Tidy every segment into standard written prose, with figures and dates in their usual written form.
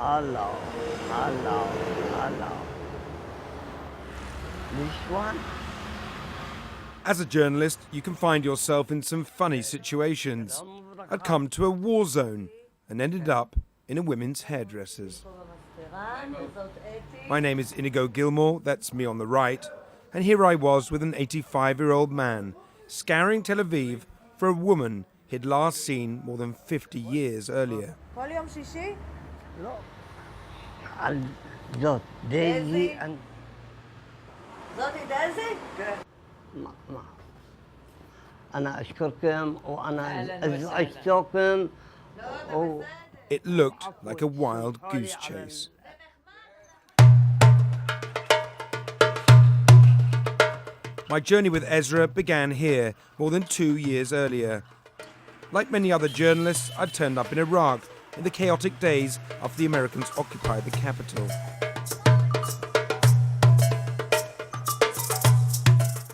Hello, hello, hello. This one? As a journalist, you can find yourself in some funny situations. I'd come to a war zone and ended up in a women's hairdresser's. My name is Inigo Gilmore, that's me on the right, and here I was with an 85-year-old man scouring Tel Aviv for a woman he'd last seen more than 50 years earlier. זאת, דייזי. זאתי דייזי? ما أنا أشكركم وأنا أزعجتكم. It looked like a wild goose chase. My journey with Ezra began here more than 2 years earlier. Like many other journalists, I'd turned up in Iraq in the chaotic days after the Americans occupied the capital.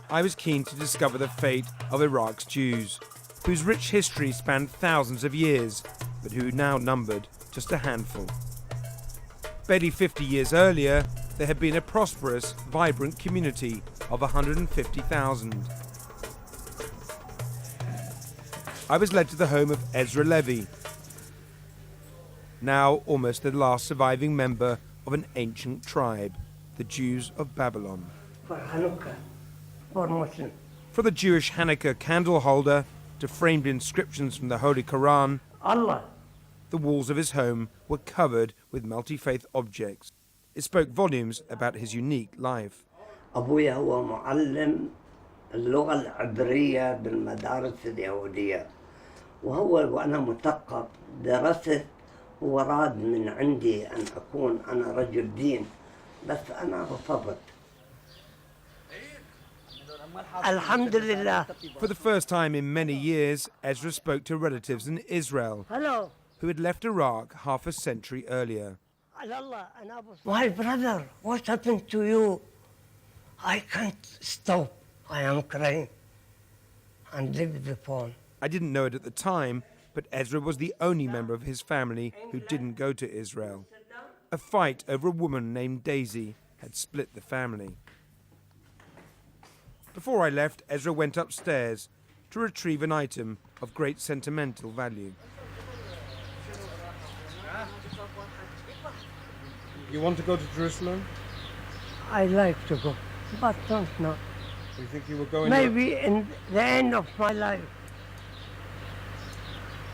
I was keen to discover the fate of Iraq's Jews, whose rich history spanned thousands of years, but who now numbered just a handful. Barely 50 years earlier, there had been a prosperous, vibrant community of 150,000. I was led to the home of Ezra Levy, now almost the last surviving member of an ancient tribe, the Jews of Babylon. From the Jewish Hanukkah candle holder to framed inscriptions from the Holy Quran, the walls of his home were covered with multi-faith objects. It spoke volumes about his unique life. أبويا هو معلم اللغة العبرية بالمدارس اليهودية، وأنا مثقف درست وراد من عندي أن أكون أنا رجل دين، بس أنا رفضت. الحمد لله. For the first time in many years, Ezra spoke to relatives in Israel who had left Iraq half a century earlier. My brother, what happened to you? I can't stop. I am crying. And leave the phone. I didn't know it at the time, but Ezra was the only member of his family who didn't go to Israel. A fight over a woman named Daisy had split the family. Before I left, Ezra went upstairs to retrieve an item of great sentimental value. You want to go to Jerusalem? I like to go, but don't know. You think you were going? Maybe in the end of my life,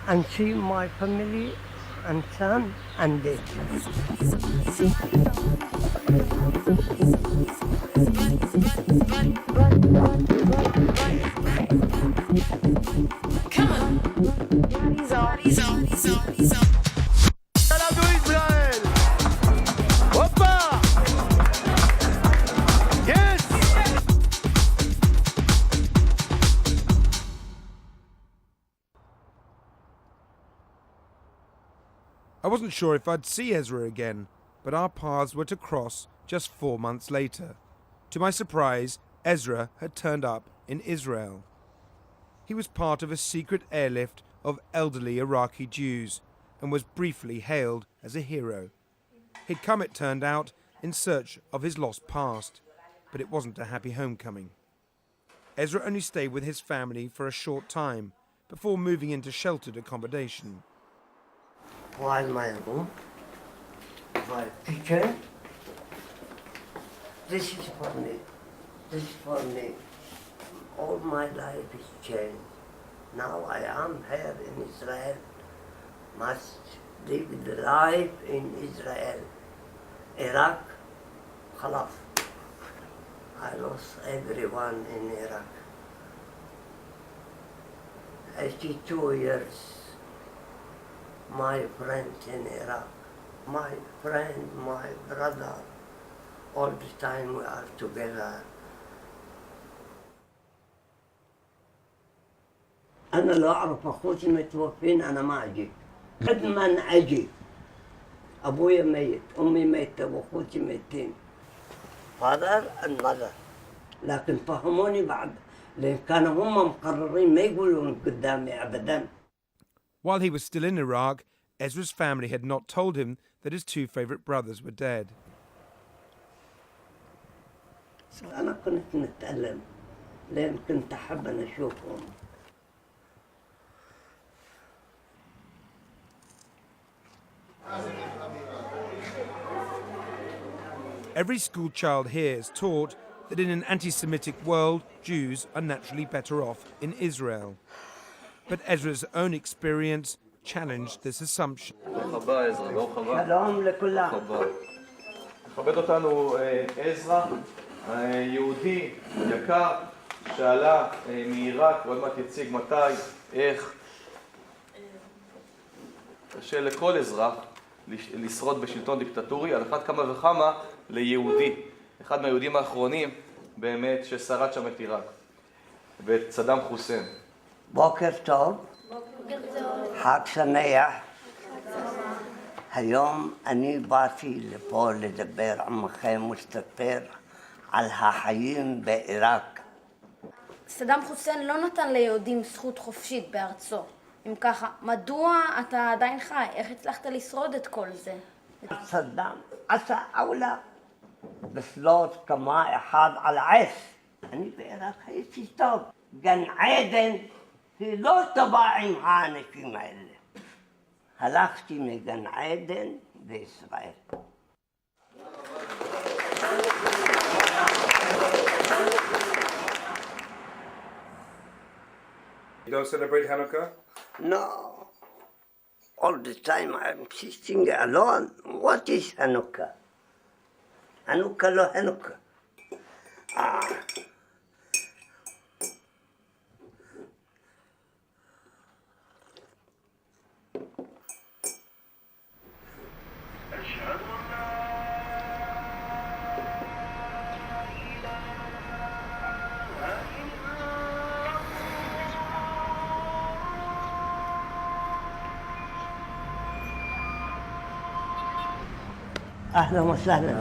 and see my family and son and dad. Come on. I wasn't sure if I'd see Ezra again, but our paths were to cross just 4 months later. To my surprise, Ezra had turned up in Israel. He was part of a secret airlift of elderly Iraqi Jews and was briefly hailed as a hero. He'd come, it turned out, in search of his lost past, but it wasn't a happy homecoming. Ezra only stayed with his family for a short time before moving into sheltered accommodation. While my room, my kitchen, this is for me. This is for me. All my life is changed. Now I am here in Israel. Must live the life in Israel. Iraq, خلاص. I lost everyone in Iraq. 82 years. My friend in Iraq, my friend, my brother, all the time we are together. أنا لو أعرف أخوتي متوفين أنا ما أجي. قد ما أجي. أبويا ميت، أمي ميتة وأخوتي ميتين. Father and mother. لكن فهموني بعد، لأن كانوا هم مقررين ما يقولون قدامي أبداً. While he was still in Iraq, Ezra's family had not told him that his two favorite brothers were dead. أنا كنت متألم لأن كنت أحب أن أشوفهم. Every school child here is taught that in an anti-Semitic world, Jews are naturally better off in Israel. But Ezra's own experience challenged this assumption. שלום לכולם. מכבד אותנו עזרא, יהודי יקר שעלה מעיראק, ועוד מעט יציג מתי, איך. קשה לכל אזרח לשרוד בשלטון דיקטטורי, על אחת כמה וכמה ליהודי. אחד מהיהודים האחרונים באמת ששרד שם את עיראק, ואת סדאם חוסיין. בוקר טוב. חג שמח. היום אני באתי לפה לדבר עמכם ולספר על החיים בעיראק. סדאם חוסיין לא נתן ליהודים זכות חופשית בארצו. אם ככה, מדוע אתה עדיין חי? איך הצלחת לשרוד את כל זה? صدام عسى أولى بسلوت كما إحاد على عيس أنا بعراق هيسي طب جن عيدن في لو طباعي معانا في مالي هلاختي من جن عيدن بإسرائيل. You don't celebrate Hanukkah? No, all the time I'm sitting alone. What is Hanukkah? Hanukkah lo Hanukkah. أهلا وسهلا.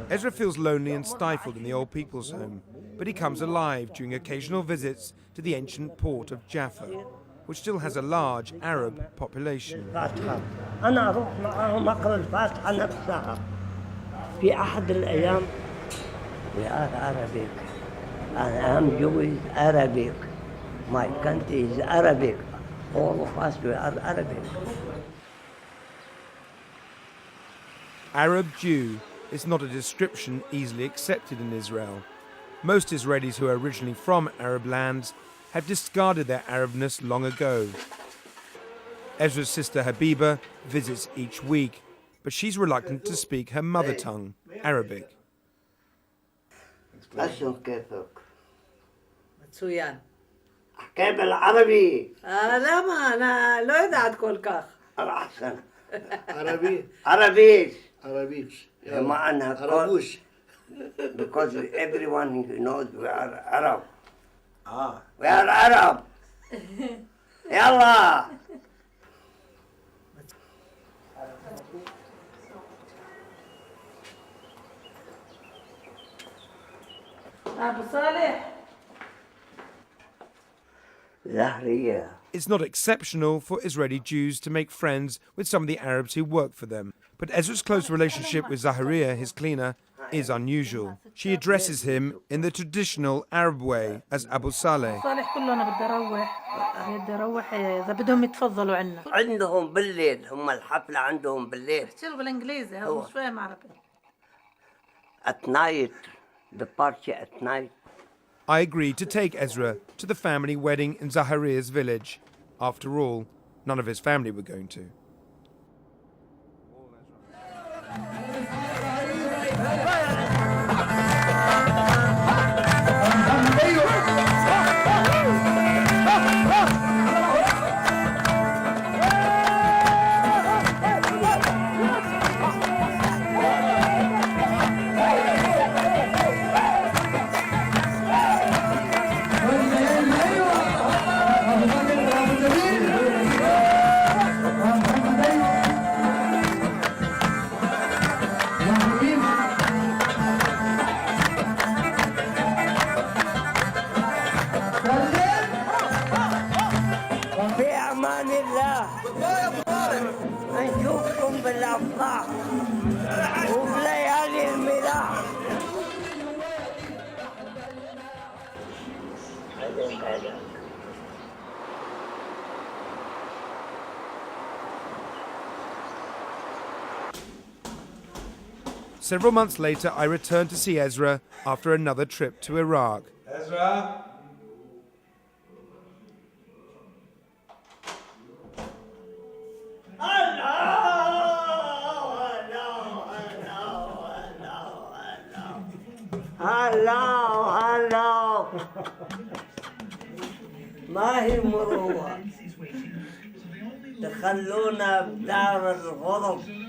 Ezra feels lonely and stifled in the old people's home, but he comes alive during occasional visits to the ancient port of Jaffa, which still has a large Arab population. الفاتحة أنا أروح معهم أقرأ الفاتحة نفسها في أحد الأيام. We are Arabic. I am Jewish Arabic. My country is Arabic. All of us we are Arabic. Arab Jew is not a description easily accepted in Israel. Most Israelis who are originally from Arab lands have discarded their Arabness long ago. Ezra's sister Habiba visits each week, but she's reluctant to speak her mother tongue, Arabic. أشون كيفك؟ מצוין. أحكي بالعربي. למה? أنا לא יודעת כל כך. أحسن. عربي عربي. عربي معنى عربوش because everyone knows we are Arab. We are Arab. يلا. أبو صالح. زهرية. It's not exceptional for Israeli Jews to make friends with some of the Arabs who work for them, but Ezra's close relationship with Zahariya, his cleaner, is unusual. She addresses him in the traditional Arab way as Abu Saleh. صالح كله أنا بدي أروح إذا بدهم يتفضلوا عنا. عندهم بالليل هم الحفلة عندهم بالليل. بحكي بالإنجليزي هذا مش فاهم عربي. At night, the party at night. I agreed to take Ezra to the family wedding in Zahariya's village. After all, none of his family were going to. بالأفراح وبليالي الملاح. Several months later, I returned to see Ezra after another trip to Iraq. Ezra? هلا ما هي مروة، تخلونا بدار الغضب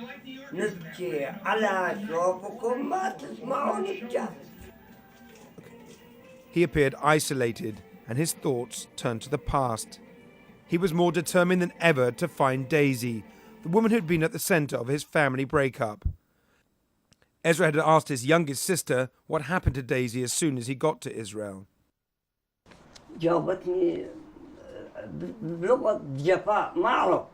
نبكي على شوفكم ما تسمعون بجاه. He appeared isolated, and his thoughts turned to the past. He was more determined than ever to find Daisy, the woman who'd been at the center of his family breakup. Ezra had asked his youngest sister what happened to Daisy as soon as he got to Israel. جاوبتني بلغة جفاء ما أعرف.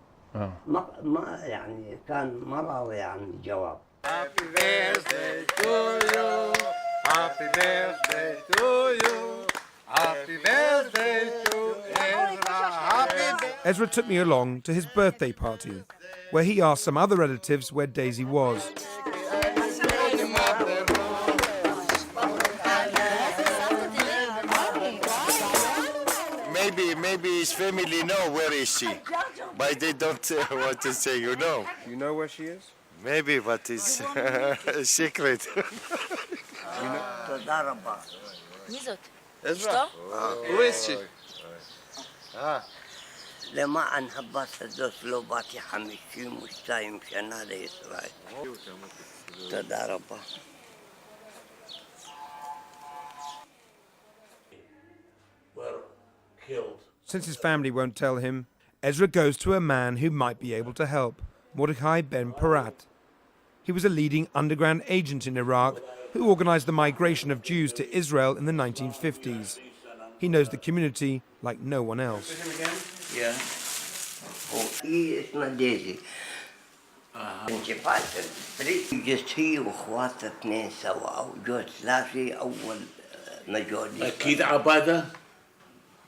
ما يعني كان ما راضي عن الجواب. Happy birthday to you. Happy birthday to you. Happy birthday to Ezra. Happy birthday. Ezra took me along to his birthday party, where he asked some other relatives where Daisy was. Maybe his family know where is she, but they don't want to say, you know. You know where she is? Maybe, but it's a secret. תודה רבה. מי זאת? Ezra? Who is she? למען הבת הזאת לא באתי 52 שנה לישראל. תודה רבה. Since his family won't tell him, Ezra goes to a man who might be able to help, Mordechai Ben Porat. He was a leading underground agent in Iraq who organized the migration of Jews to Israel in the 1950s. He knows the community like no one else. Yeah. وهي اسمها ديزي. انشفات البريد جت هي واخواتها اثنين سوا وجوز ثلاثة أول ما جولي. أكيد عبادة؟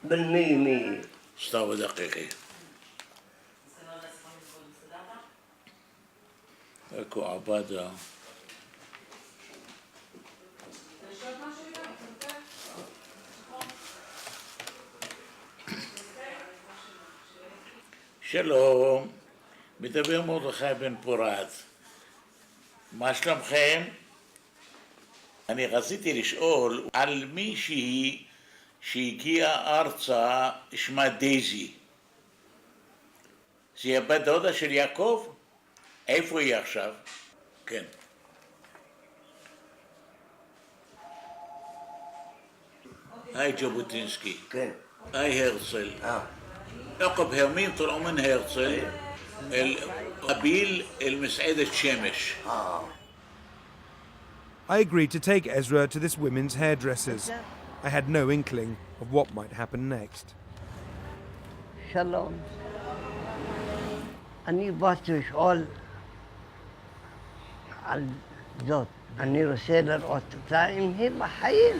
بالمية. استوى دقيقة. اكو عبادة. שלום, מדבר מרדכי בן פורת. מה שלומכם? אני רציתי לשאול על מישהי שהגיעה ארצה, שמה דייזי. זה הבת דודה של יעקב? איפה היא עכשיו? כן. היי ז'בוטינסקי. כן. היי הרצל. عقب هرمين طلعوا من هرتزل القبيل المسعدة شمش. I agreed to take Ezra to this women's hairdresser's. I had no inkling of what might happen next. שלום. אני באתי לשאול על זאת. אני רוצה לראות אותה אם היא בחיים.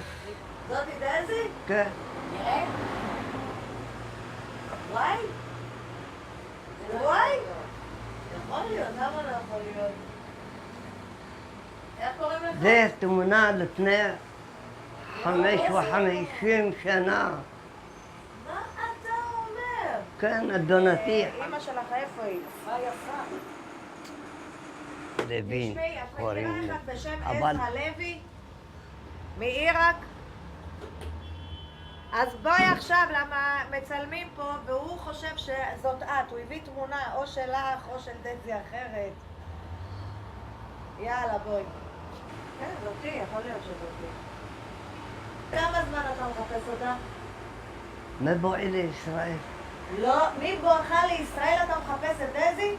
זאתי דייזי? כן. נראה? וואי? וואי? יכול להיות, למה לא יכול להיות? איך קוראים לך? זה תמונה לפני 55 שנה. מה אתה אומר? כן, אדונתי. אמא שלך איפה היא? יפה. לוין תשמעי, את קוראים מכירה לי. אחד בשם אבל עזרא לוי? מעיראק? אז בואי עכשיו, למה מצלמים פה, והוא חושב שזאת את, הוא הביא תמונה או שלך או של דזי אחרת. יאללה, בואי. כן, זאתי, יכול להיות שזאתי. כמה זמן אתה מחפש אותה? מבואי לישראל. לא, מבואך לישראל אתה מחפש את דזי?